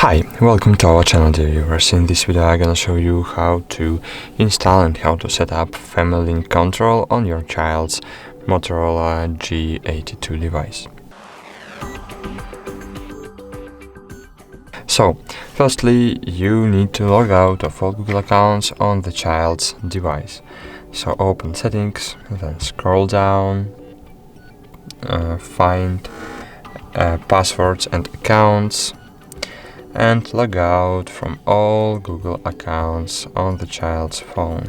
Hi, welcome to our channel, dear viewers. In this video I'm gonna show you how to install and how to set up Family Link control on your child's Motorola G82 device. So, firstly, you need to log out of all Google accounts on the child's device. So open Settings, then scroll down, find Passwords and Accounts, and log out from all Google accounts on the child's phone.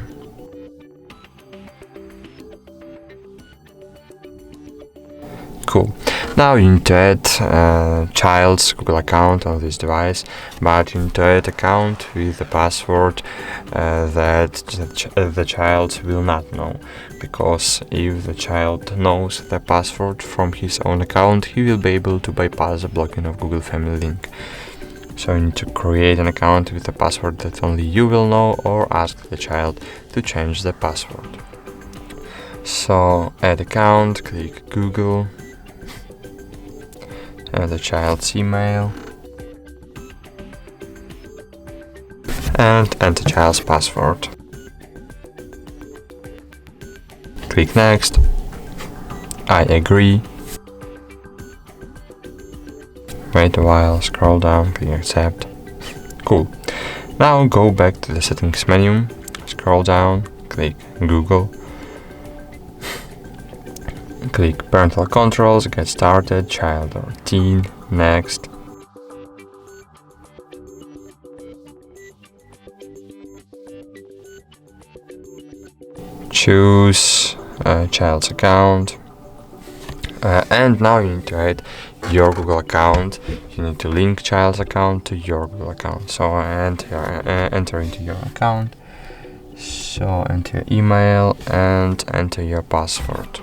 Cool. Now you need to add child's Google account on this device, but you need to add account with the password that the child will not know, because if the child knows the password from his own account, he will be able to bypass the blocking of Google Family Link. So you need to create an account with a password that only you will know, or ask the child to change the password. So add account, click Google, and the child's email, and enter child's password. Click Next. I agree. Wait a while, scroll down, click Accept. Cool. Now go back to the Settings menu, scroll down, click Google, click Parental Controls, Get Started, Child or Teen, Next. Choose child's account. And now you need to add your Google account. You need to link child's account to your Google account. So enter into your account. So enter your email and enter your password.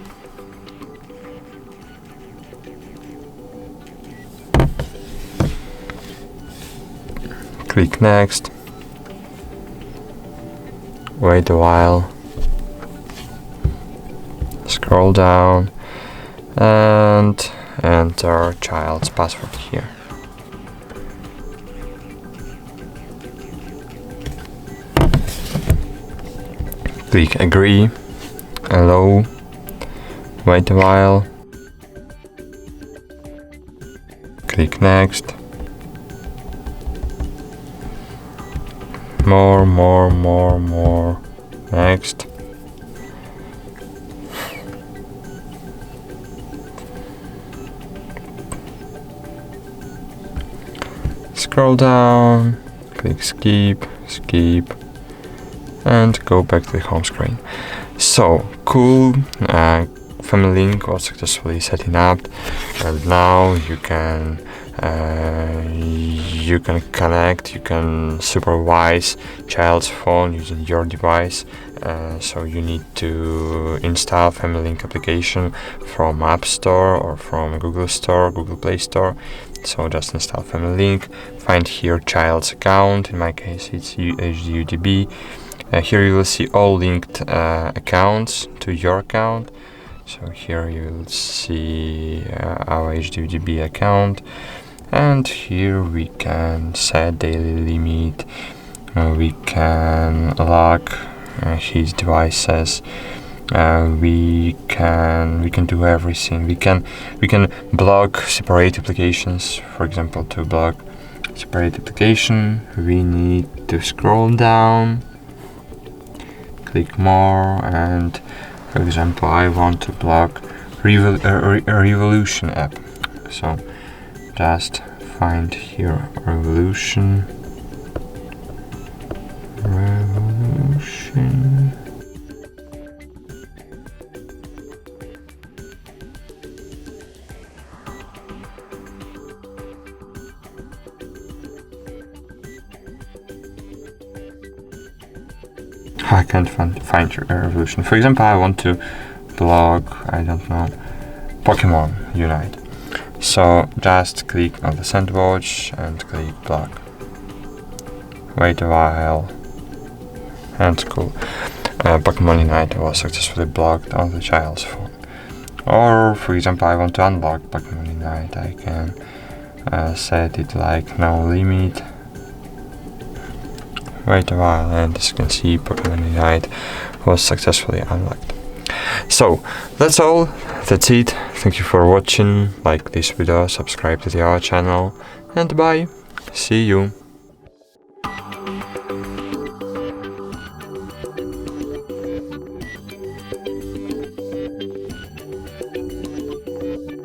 Click Next. Wait a while. Scroll down and enter child's password here. Click Agree, Allow, wait a while, click Next, more, Next. Scroll down, click Skip, and go back to the home screen. So, cool, Family Link was successfully setting up, and now you can connect, you can supervise child's phone using your device. So you need to install Family Link application from App Store or from Google Store, Google Play Store. So just install Family Link, find here child's account, in my case it's HDUDB. Here you will see all linked accounts to your account. So here you will see our HDUDB account, and here we can set daily limit, we can lock his devices, we can do everything. We can block separate applications. For example, to block separate application, we need to scroll down, click More, and for example, I want to block Revolution app. So just find here Revolution. I can't find Revolution. For example, I want to block, I don't know, Pokemon Unite. So just click on the sandwich and click block. Wait a while, and cool. Pokemon Unite was successfully blocked on the child's phone. Or, for example, I want to unblock Pokemon Unite. I can set it like no limit. Wait a while, and as you can see, Pokemon Unite was successfully unlocked. So that's all, that's it. Thank you for watching, like this video, subscribe to our channel, and bye, see you.